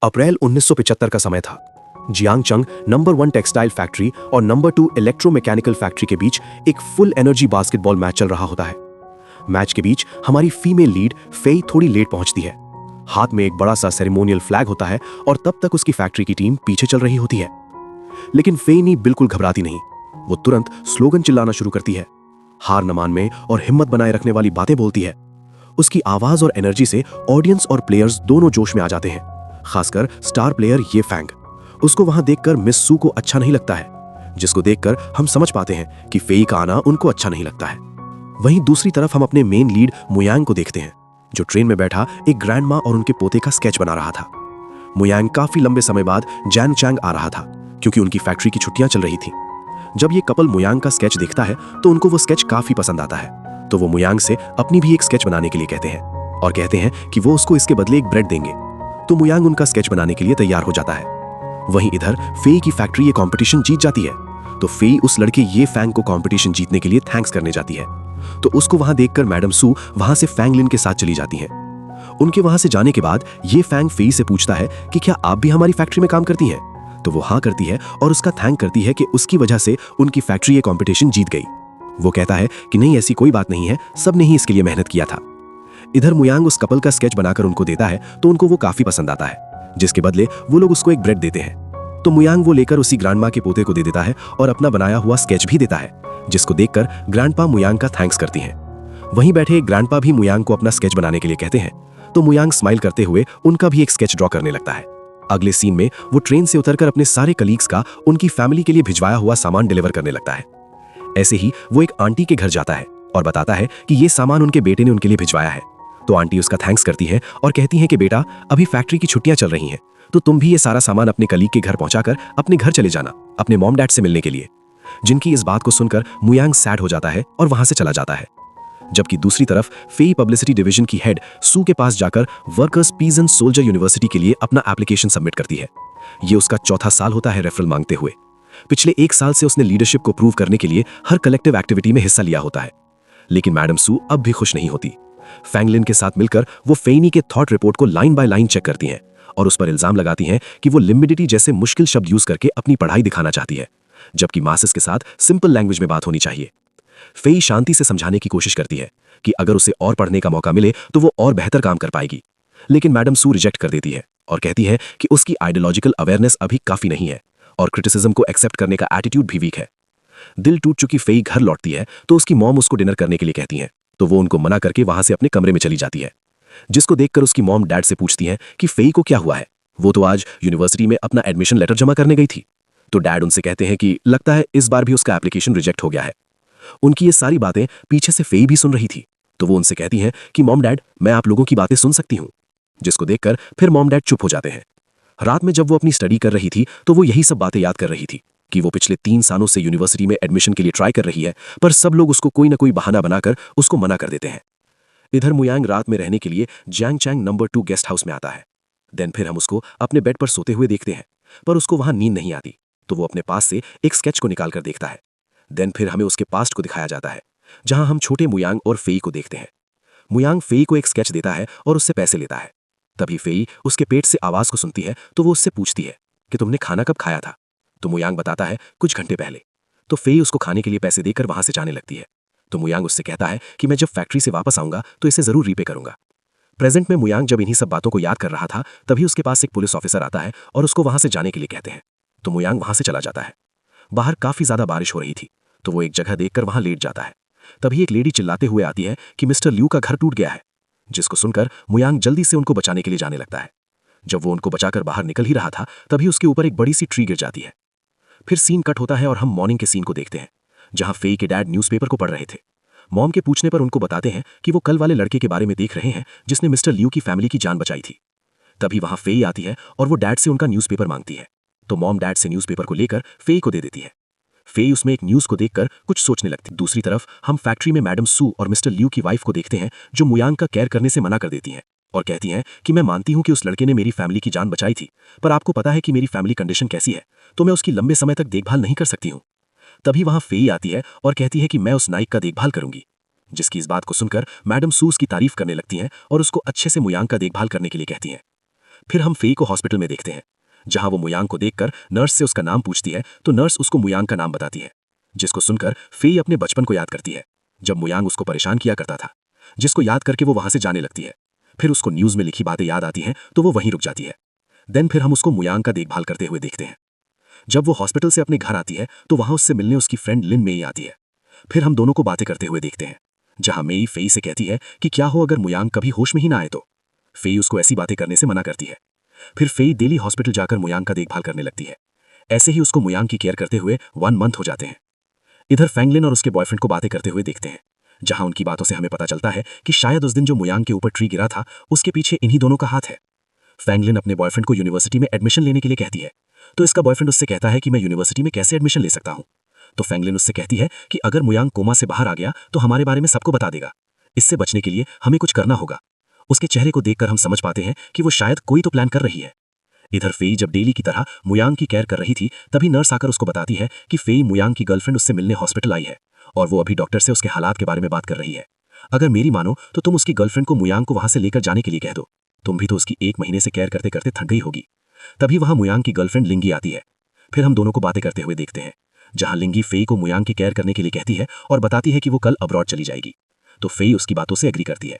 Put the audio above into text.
अप्रैल 1975 का समय था। जियांगचंग नंबर 1 टेक्सटाइल फैक्ट्री और नंबर 2 इलेक्ट्रोमैकेनिकल फैक्ट्री के बीच एक फुल एनर्जी बास्केटबॉल मैच चल रहा होता है। मैच के बीच हमारी फीमेल लीड फेई थोड़ी लेट पहुंचती है। हाथ में एक बड़ा सा सेरेमोनियल फ्लैग होता है और तब तक उसकी फैक्ट्री की टीम पीछे चल रही होती है। लेकिन फेई नी बिल्कुल घबराती नहीं। वो तुरंत स्लोगन चिल्लाना शुरू करती है। हार न मानने और हिम्मत बनाए रखने वाली बातें बोलती है। उसकी आवाज और एनर्जी से ऑडियंस और प्लेयर्स दोनों जोश में आ जाते हैं, खासकर स्टार प्लेयर ये फैंग। उसको वहां देखकर मिस सू को अच्छा नहीं लगता है, जिसको देखकर हम समझ पाते हैं कि फेई का आना उनको अच्छा नहीं लगता है। वहीं दूसरी तरफ हम अपने मेन लीड मुयांग को देखते हैं, जो ट्रेन में बैठा एक ग्रैंडमा और उनके पोते का स्केच बना रहा था। मुयांग काफी लंबे समय बाद जैन चैंग आ रहा था, क्योंकि उनकी फैक्ट्री की छुट्टियां चल रही थी। जब ये कपल मुयांग का स्केच देखता है तो उनको वो स्केच काफी पसंद आता है, तो वो मुयांग से अपनी भी एक स्केच बनाने के लिए कहते हैं और कहते हैं कि वो उसको इसके बदले एक ब्रेड देंगे। तो मुयांग उनका स्केच बनाने के लिए तैयार हो जाता है। वहीं इधर फेई की फैक्ट्री ये कंपटीशन जीत जाती है, तो फेई उस लड़के ये फैंग को कंपटीशन जीतने के लिए थैंक्स करने जाती है। तो उसको वहां देखकर मैडम सू वहां से फैंग लिन के साथ चली जाती हैं। उनके वहां से जाने के बाद ये फैंग फेई से पूछता है कि क्या आप भी हमारी फैक्ट्री में काम करती हैं? तो वो हाँ करती है और उसका थैंक करती है कि उसकी वजह से उनकी फैक्ट्री ये कंपटीशन जीत गई। वो कहता है कि नहीं, ऐसी कोई बात नहीं है, सबने ही इसके लिए मेहनत किया था। इधर मुयांग उस कपल का स्केच बनाकर उनको देता है, तो उनको वो काफी पसंद आता है, जिसके बदले वो लोग उसको एक ब्रेड देते हैं। तो मुयांग वो लेकर उसी ग्रैंडमा के पोते को दे देता है और अपना बनाया हुआ स्केच भी देता है, जिसको देखकर ग्रैंडपा मुयांग का थैंक्स करती हैं। वहीं बैठे ग्रैंडपा भी मुयांग को अपना स्केच बनाने के लिए कहते हैं, तो मुयांग स्माइल करते हुए उनका भी एक स्केच ड्रॉ करने लगता है। अगले सीन में वो ट्रेन से उतरकर अपने सारे कलीग्स का उनकी फैमिली के लिए भिजवाया हुआ सामान डिलीवर करने लगता है। ऐसे ही वो एक आंटी के घर जाता है और बताता है कि ये सामान उनके बेटे ने उनके लिए भिजवाया है। तो आंटी उसका थैंक्स करती है और कहती हैं कि बेटा, अभी फैक्ट्री की छुट्टियां चल रही हैं, तो तुम भी ये सारा सामान अपने कलीग के घर पहुंचाकर अपने घर चले जाना, अपने मॉम डैड से मिलने के लिए। जिनकी इस बात को सुनकर मुयांग सैड हो जाता है और वहां से चला जाता है। जबकि दूसरी तरफ फेई पब्लिसिटी डिवीजन की हेड सू के पास जाकर workers peace and soldier university के लिए अपना एप्लीकेशन सबमिट करती है। ये उसका चौथा साल होता है रेफरल मांगते हुए। पिछले 1 साल से उसने लीडरशिप को प्रूव करने के लिए हर कलेक्टिव एक्टिविटी में हिस्सा लिया होता है। लेकिन मैडम सू अब भी खुश नहीं होती। फैंगलिन के साथ मिलकर वो फेनी के थॉट रिपोर्ट को लाइन बाय लाइन चेक करती हैं और उस पर इल्जाम लगाती हैं कि वो लिमिडिटी जैसे मुश्किल शब्द यूज करके अपनी पढ़ाई दिखाना चाहती है, जबकि मासेस के साथ सिंपल लैंग्वेज में बात होनी चाहिए। फेई शांति से समझाने की कोशिश करती है कि अगर उसे और पढ़ने का मौका मिले तो वो और बेहतर काम कर पाएगी, लेकिन मैडम सू रिजेक्ट कर देती है और कहती है कि उसकी आइडियोलॉजिकल अवेयरनेस अभी काफी नहीं है और क्रिटिसिज्म को एक्सेप्ट करने का एटीट्यूड भी वीक है। दिल टूट चुकी फेई घर लौटती है तो उसकी मॉम उसको डिनर करने के लिए कहती हैं, तो वो उनको मना करके वहां से अपने कमरे में चली जाती है, जिसको देखकर उसकी मॉम डैड से पूछती हैं कि फेई को क्या हुआ है, वो तो आज यूनिवर्सिटी में अपना एडमिशन लेटर जमा करने गई थी। तो डैड उनसे कहते हैं कि लगता है इस बार भी उसका एप्लीकेशन रिजेक्ट हो गया है। उनकी ये सारी बातें पीछे से फेई भी सुन रही थी, तो वो उनसे कहती हैं कि मॉम डैड, मैं आप लोगों की बातें सुन सकती हूँ, जिसको देखकर फिर मॉम डैड चुप हो जाते हैं। रात में जब वो अपनी स्टडी कर रही थी तो वो यही सब बातें याद कर रही थी कि वो पिछले 3 सालों से यूनिवर्सिटी में एडमिशन के लिए ट्राई कर रही है, पर सब लोग उसको कोई ना कोई बहाना बनाकर उसको मना कर देते हैं। इधर मुयांग रात में रहने के लिए जियांगचैंग नंबर 2 गेस्ट हाउस में आता है। देन फिर हम उसको अपने बेड पर सोते हुए देखते हैं, पर उसको वहां नींद नहीं आती, तो वो अपने पास से एक स्केच को निकाल कर देखता है। देन फिर हमें उसके पास्ट को दिखाया जाता है, जहां हम छोटे मुयांग और फेई को देखते हैं। मुयांग फेई को एक स्केच देता है और उससे पैसे लेता है। तभी फेई उसके पेट से आवाज को सुनती है, तो वो उससे पूछती है कि तुमने खाना कब खाया था? तो मुयांग बताता है कुछ घंटे पहले। तो फेई उसको खाने के लिए पैसे देकर वहां से जाने लगती है। तो मुयांग उससे कहता है कि मैं जब फैक्ट्री से वापस आऊंगा तो इसे जरूर रीपे करूंगा। प्रेजेंट में मुयांग जब इन्हीं सब बातों को याद कर रहा था, तभी उसके पास एक पुलिस ऑफिसर आता है और उसको वहां से जाने के लिए कहते हैं। तो मुयांग वहां से चला जाता है। बाहर काफी ज्यादा बारिश हो रही थी, तो वो एक जगह देखकर वहां लेट जाता है। तभी एक लेडी चिल्लाते हुए आती है कि मिस्टर ल्यू का घर टूट गया है, जिसको सुनकर मुयांग जल्दी से उनको बचाने के लिए जाने लगता है। जब वो उनको बचाकर बाहर निकल ही रहा था, तभी उसके ऊपर एक बड़ी सी ट्री गिर जाती है। फिर सीन कट होता है और हम मॉर्निंग के सीन को देखते हैं, जहां फेई के डैड न्यूज़पेपर को पढ़ रहे थे। मॉम के पूछने पर उनको बताते हैं कि वो कल वाले लड़के के बारे में देख रहे हैं जिसने मिस्टर ल्यू की फैमिली की जान बचाई थी। तभी वहां फेई आती है और वो डैड से उनका न्यूज़पेपर मांगती है, तो मॉम डैड से न्यूज़पेपर को लेकर फेई को दे देती है। फेई उसमें एक न्यूज़ को देखकर कुछ सोचने लगती। दूसरी तरफ हम फैक्ट्री में मैडम सू और मिस्टर ल्यू की वाइफ को देखते हैं, जो मुयांग का केयर करने से मना कर देती हैं और कहती हैं कि मैं मानती हूं कि उस लड़के ने मेरी फैमिली की जान बचाई थी, पर आपको पता है कि मेरी फैमिली कंडीशन कैसी है, तो मैं उसकी लंबे समय तक देखभाल नहीं कर सकती हूं। तभी वहां फेई आती है और कहती है कि मैं उस नाइक का देखभाल करूंगी, जिसकी इस बात को सुनकर मैडम सू उसकी तारीफ करने लगती हैं और उसको अच्छे से मुयांग का देखभाल करने के लिए कहती हैं। फिर हम फेई को हॉस्पिटल में देखते हैं, जहां वो मुयांग को देखकर नर्स से उसका नाम पूछती है तो नर्स उसको मुयांग का नाम बताती है, जिसको सुनकर फेई अपने बचपन को याद करती है, जब मुयांग उसको परेशान किया करता था, जिसको याद करके वो वहां से जाने लगती है। फिर उसको न्यूज में लिखी बातें याद आती हैं तो वो वहीं रुक जाती है। देन फिर हम उसको मुयांग का देखभाल करते हुए देखते हैं। जब वो हॉस्पिटल से अपने घर आती है तो वहां उससे मिलने उसकी फ्रेंड लिन मेई आती है। फिर हम दोनों को बातें करते हुए देखते हैं, जहां मेई फेई से कहती है कि क्या हो अगर मुयांग कभी होश में ही ना आए तो। फेई उसको ऐसी बातें करने से मना करती है। फिर फेई डेली हॉस्पिटल जाकर मुयांग का देखभाल करने लगती है। ऐसे ही उसको मुयांग की केयर करते हुए 1 मंथ हो जाते हैं। इधर फैंगलिन और उसके बॉयफ्रेंड को बातें करते हुए देखते हैं, जहां उनकी बातों से हमें पता चलता है कि शायद उस दिन जो मुयांग के ऊपर ट्री गिरा था उसके पीछे इन्हीं दोनों का हाथ है। फैंगलिन अपने बॉयफ्रेंड को यूनिवर्सिटी में एडमिशन लेने के लिए कहती है, तो इसका बॉयफ्रेंड उससे कहता है कि मैं यूनिवर्सिटी में कैसे एडमिशन ले सकता हूं। तो फैंगलिन उससे कहती है कि अगर मुयांग कोमा से बाहर आ गया तो हमारे बारे में सबको बता देगा। इससे बचने के लिए हमें कुछ करना होगा। उसके चेहरे को देखकर हम समझ पाते हैं कि वो शायद कोई तो प्लान कर रही है। इधर फेई जब डेली की तरह मुयांग की केयर कर रही थी, तभी नर्स आकर उसको बताती है कि फेई मुयांग की गर्लफ्रेंड उससे मिलने हॉस्पिटल आई है और वो अभी डॉक्टर से उसके हालात के बारे में बात कर रही है। अगर मेरी मानो तो तुम उसकी गर्लफ्रेंड को मुयांग को वहां से लेकर जाने के लिए कह दो। तुम भी तो उसकी 1 महीने से केयर करते करते थक गई होगी। तभी वहां मुयांग की गर्लफ्रेंड लिंगी आती है। फिर हम दोनों को बातें करते हुए देखते हैं, जहां लिंगी फेई को मुयांग की केयर करने के लिए कहती है और बताती है कि वो कल अब्रॉड चली जाएगी। तो फेई उसकी बातों से एग्री करती है।